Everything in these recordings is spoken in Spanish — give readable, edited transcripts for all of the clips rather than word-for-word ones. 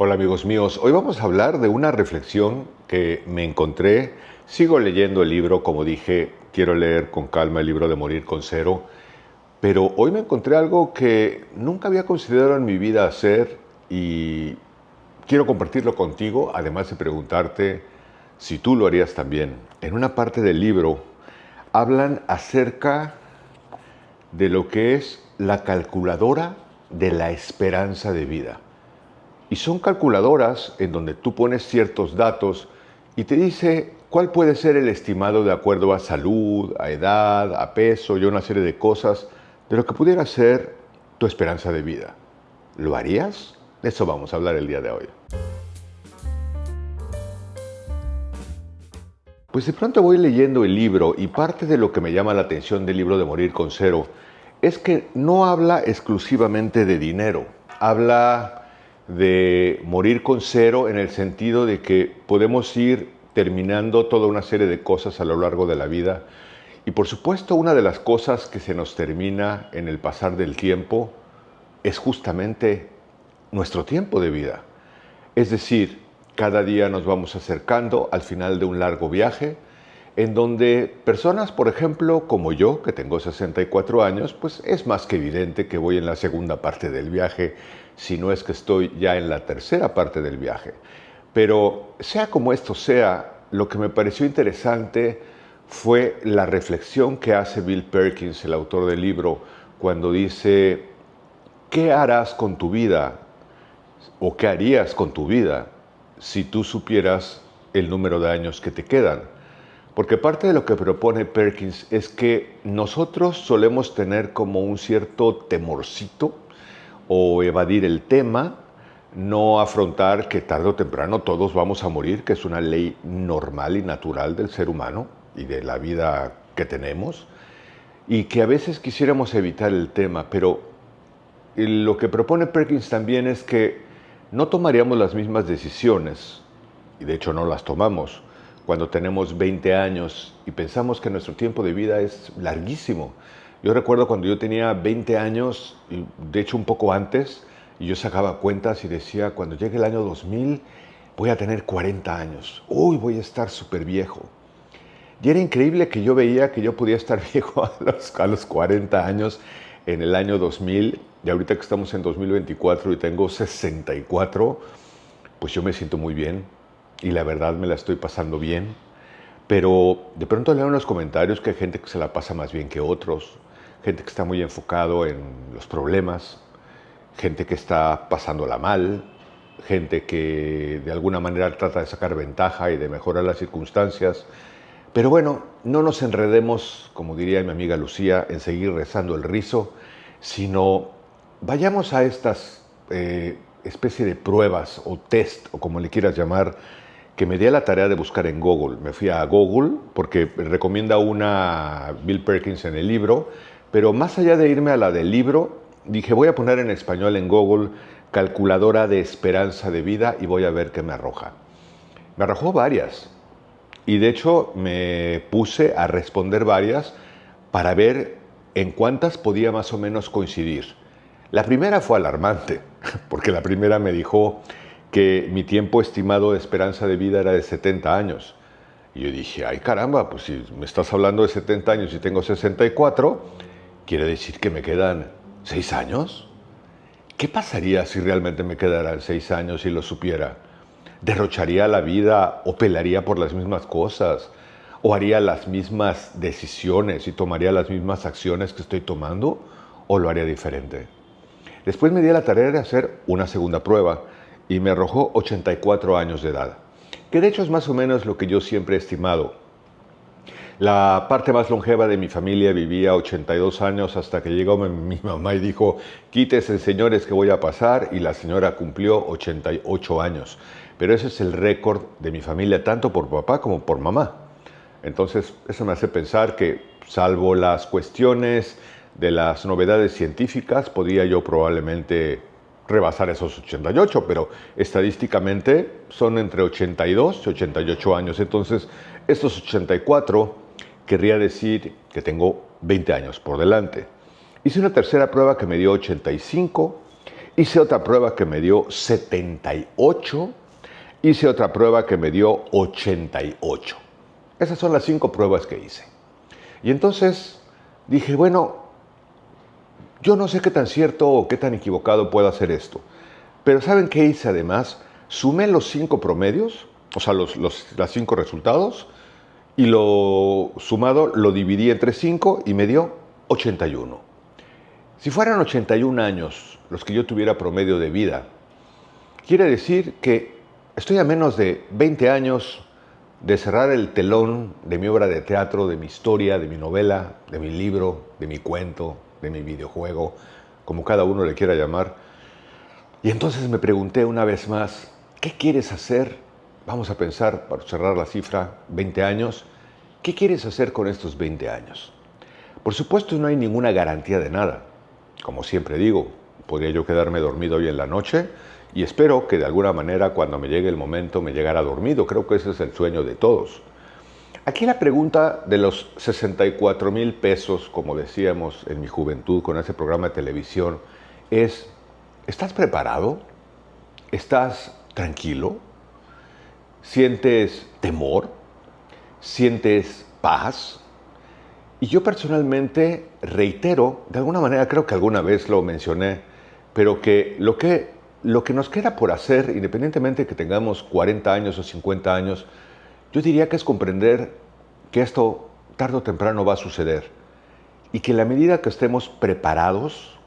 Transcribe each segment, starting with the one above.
Hola amigos míos, hoy vamos a hablar de una reflexión que me encontré. Sigo leyendo el libro, como dije, quiero leer con calma el libro de Morir con Cero, pero hoy me encontré algo que nunca había considerado en mi vida hacer y quiero compartirlo contigo, además de preguntarte si tú lo harías también. En una parte del libro hablan acerca de lo que es la calculadora de la esperanza de vida. Y son calculadoras en donde tú pones ciertos datos y te dice cuál puede ser el estimado de acuerdo a salud, a edad, a peso y una serie de cosas de lo que pudiera ser tu esperanza de vida. ¿Lo harías? De eso vamos a hablar el día de hoy. Pues de pronto voy leyendo el libro y parte de lo que me llama la atención del libro de Morir con Cero es que no habla exclusivamente de dinero, habla de morir con cero en el sentido de que podemos ir terminando toda una serie de cosas a lo largo de la vida y por supuesto una de las cosas que se nos termina en el pasar del tiempo es justamente nuestro tiempo de vida. Es decir, cada día nos vamos acercando al final de un largo viaje en donde personas, por ejemplo, como yo, que tengo 64 años, pues es más que evidente que voy en la segunda parte del viaje, si no es que estoy ya en la tercera parte del viaje. Pero sea como esto sea, lo que me pareció interesante fue la reflexión que hace Bill Perkins, el autor del libro, cuando dice, ¿qué harás con tu vida o qué harías con tu vida si tú supieras el número de años que te quedan? Porque parte de lo que propone Perkins es que nosotros solemos tener como un cierto temorcito o evadir el tema, no afrontar que tarde o temprano todos vamos a morir, que es una ley normal y natural del ser humano y de la vida que tenemos, y que a veces quisiéramos evitar el tema, pero lo que propone Perkins también es que no tomaríamos las mismas decisiones, y de hecho no las tomamos, cuando tenemos 20 años y pensamos que nuestro tiempo de vida es larguísimo. Yo recuerdo cuando yo tenía 20 años, y de hecho un poco antes, y yo sacaba cuentas y decía, cuando llegue el año 2000 voy a tener 40 años. Uy, voy a estar súper viejo. Y era increíble que yo veía que yo podía estar viejo a los 40 años en el año 2000, y ahorita que estamos en 2024 y tengo 64, pues yo me siento muy bien y la verdad me la estoy pasando bien. Pero de pronto leo en los comentarios que hay gente que se la pasa más bien que otros, gente que está muy enfocado en los problemas, gente que está pasándola mal, gente que de alguna manera trata de sacar ventaja y de mejorar las circunstancias. Pero bueno, no nos enredemos, como diría mi amiga Lucía, en seguir rezando el rizo, sino vayamos a estas especie de pruebas o test, o como le quieras llamar, que me di a la tarea de buscar en Google. Me fui a Google porque recomienda una Bill Perkins en el libro, pero más allá de irme a la del libro, dije voy a poner en español en Google calculadora de esperanza de vida y voy a ver qué me arroja. Me arrojó varias. Y de hecho me puse a responder varias para ver en cuántas podía más o menos coincidir. La primera fue alarmante, porque la primera me dijo que mi tiempo estimado de esperanza de vida era de 70 años. Y yo dije, ay caramba, pues si me estás hablando de 70 años y tengo 64, quiere decir que me quedan 6 años. ¿Qué pasaría si realmente me quedaran 6 años y lo supiera? ¿Derrocharía la vida o pelearía por las mismas cosas? ¿O haría las mismas decisiones y tomaría las mismas acciones que estoy tomando? ¿O lo haría diferente? Después me di a la tarea de hacer una segunda prueba y me arrojó 84 años de edad, que de hecho es más o menos lo que yo siempre he estimado. La parte más longeva de mi familia vivía 82 años hasta que llegó mi mamá y dijo, quítese señores que voy a pasar, y la señora cumplió 88 años. Pero ese es el récord de mi familia, tanto por papá como por mamá. Entonces, eso me hace pensar que, salvo las cuestiones de las novedades científicas, podría yo probablemente rebasar esos 88, pero estadísticamente son entre 82 y 88 años. Entonces, estos 84 querría decir que tengo 20 años por delante. Hice una tercera prueba que me dio 85 Hice otra prueba que me dio 78. Hice otra prueba que me dio 88. Esas son las 5 pruebas que hice. Y entonces dije, bueno, yo no sé qué tan cierto o qué tan equivocado pueda ser esto. Pero ¿saben qué hice además? Sumé los 5 promedios, o sea, los 5 resultados, y lo sumado lo dividí entre 5 y me dio 81. Si fueran 81 años los que yo tuviera promedio de vida, quiere decir que estoy a menos de 20 años de cerrar el telón de mi obra de teatro, de mi historia, de mi novela, de mi libro, de mi cuento, de mi videojuego, como cada uno le quiera llamar. Y entonces me pregunté una vez más, ¿qué quieres hacer? Vamos a pensar, para cerrar la cifra, 20 años. ¿Qué quieres hacer con estos 20 años? Por supuesto, no hay ninguna garantía de nada. Como siempre digo, podría yo quedarme dormido hoy en la noche y espero que de alguna manera cuando me llegue el momento me llegara dormido. Creo que ese es el sueño de todos. Aquí la pregunta de los 64,000 pesos, como decíamos en mi juventud con ese programa de televisión, es, ¿estás preparado? ¿Estás tranquilo? ¿Sientes temor? ¿Sientes paz? Y yo personalmente reitero, de alguna manera creo que alguna vez lo mencioné, pero que lo que nos queda por hacer, independientemente de que tengamos 40 años o 50 años, yo diría que es comprender que esto tarde o temprano va a suceder y que en la medida que estemos preparados,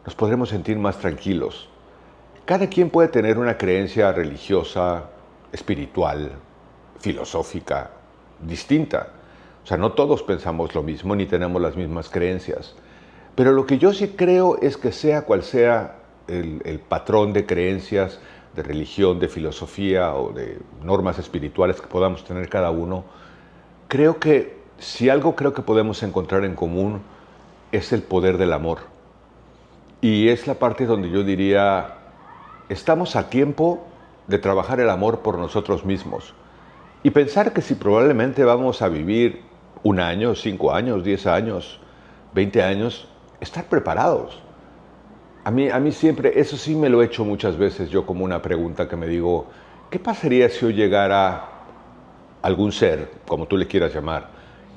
nos podremos sentir más tranquilos. Cada quien puede tener una creencia religiosa, espiritual, filosófica, distinta. O sea, no todos pensamos lo mismo ni tenemos las mismas creencias. Pero lo que yo sí creo es que sea cual sea el patrón de creencias, de religión, de filosofía o de normas espirituales que podamos tener cada uno, creo que si algo creo que podemos encontrar en común es el poder del amor. Y es la parte donde yo diría, estamos a tiempo de trabajar el amor por nosotros mismos y pensar que si probablemente vamos a vivir 1 año, 5 años, 10 años, 20 años, estar preparados. A mí siempre, eso sí me lo he hecho muchas veces yo como una pregunta que me digo, ¿qué pasaría si hoy llegara algún ser, como tú le quieras llamar,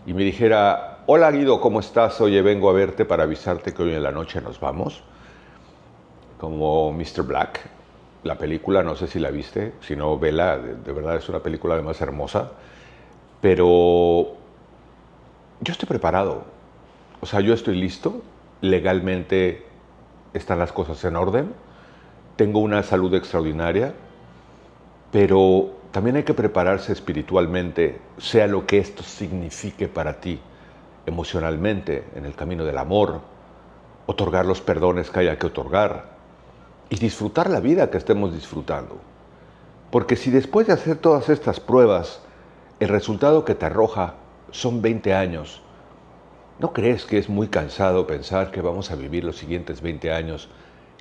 y me dijera, hola Guido, ¿cómo estás? Oye, vengo a verte para avisarte que hoy en la noche nos vamos? Como Mr. Black, la película, no sé si la viste, si no, vela, de verdad es una película además hermosa, pero yo estoy preparado, o sea, yo estoy listo, legalmente están las cosas en orden, tengo una salud extraordinaria, pero también hay que prepararse espiritualmente, sea lo que esto signifique para ti, emocionalmente, en el camino del amor, otorgar los perdones que haya que otorgar y disfrutar la vida que estemos disfrutando. Porque si después de hacer todas estas pruebas, el resultado que te arroja son 20 años, ¿no crees que es muy cansado pensar que vamos a vivir los siguientes 20 años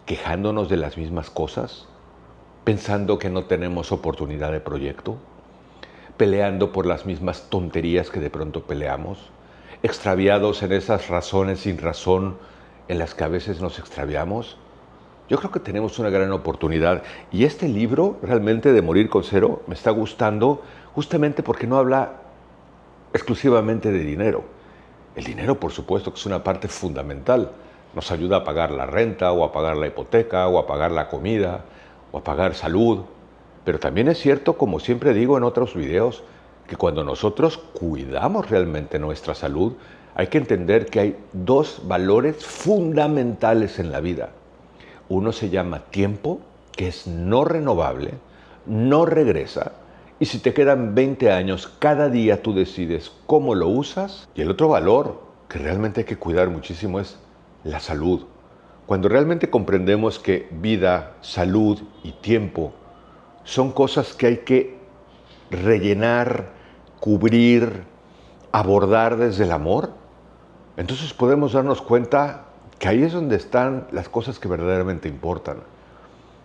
quejándonos de las mismas cosas? Pensando que no tenemos oportunidad de proyecto, peleando por las mismas tonterías que de pronto peleamos, extraviados en esas razones sin razón en las que a veces nos extraviamos. Yo creo que tenemos una gran oportunidad y este libro realmente de Morir con Cero me está gustando justamente porque no habla exclusivamente de dinero. El dinero, por supuesto, que es una parte fundamental. Nos ayuda a pagar la renta o a pagar la hipoteca o a pagar la comida o a pagar salud. Pero también es cierto, como siempre digo en otros videos, que cuando nosotros cuidamos realmente nuestra salud, hay que entender que hay 2 valores fundamentales en la vida. Uno se llama tiempo, que es no renovable, no regresa, y si te quedan 20 años, cada día tú decides cómo lo usas. Y el otro valor que realmente hay que cuidar muchísimo es la salud. Cuando realmente comprendemos que vida, salud y tiempo son cosas que hay que rellenar, cubrir, abordar desde el amor, entonces podemos darnos cuenta que ahí es donde están las cosas que verdaderamente importan.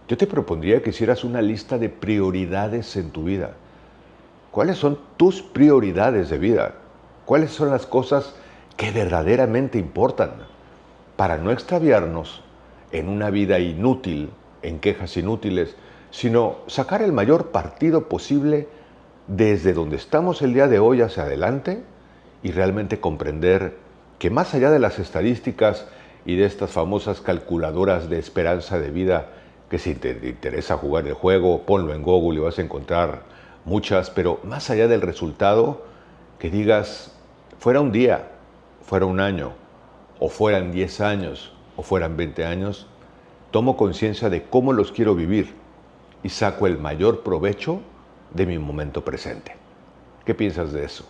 Yo te propondría que hicieras una lista de prioridades en tu vida. ¿Cuáles son tus prioridades de vida? ¿Cuáles son las cosas que verdaderamente importan? Para no extraviarnos en una vida inútil, en quejas inútiles, sino sacar el mayor partido posible desde donde estamos el día de hoy hacia adelante y realmente comprender que más allá de las estadísticas y de estas famosas calculadoras de esperanza de vida, que si te interesa jugar el juego, ponlo en Google y vas a encontrar muchas, pero más allá del resultado, que digas, fuera un día, fuera un año, o fueran 10 años, o fueran 20 años, tomo conciencia de cómo los quiero vivir y saco el mayor provecho de mi momento presente. ¿Qué piensas de eso?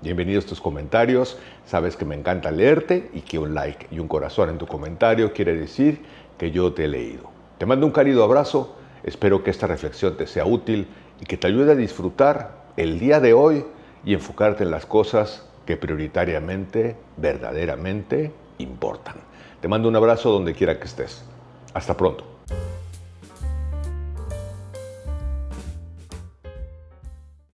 Bienvenidos a tus comentarios. Sabes que me encanta leerte y que un like y un corazón en tu comentario quiere decir que yo te he leído. Te mando un cálido abrazo. Espero que esta reflexión te sea útil y que te ayude a disfrutar el día de hoy y enfocarte en las cosas que prioritariamente, verdaderamente importan. Te mando un abrazo donde quiera que estés. Hasta pronto.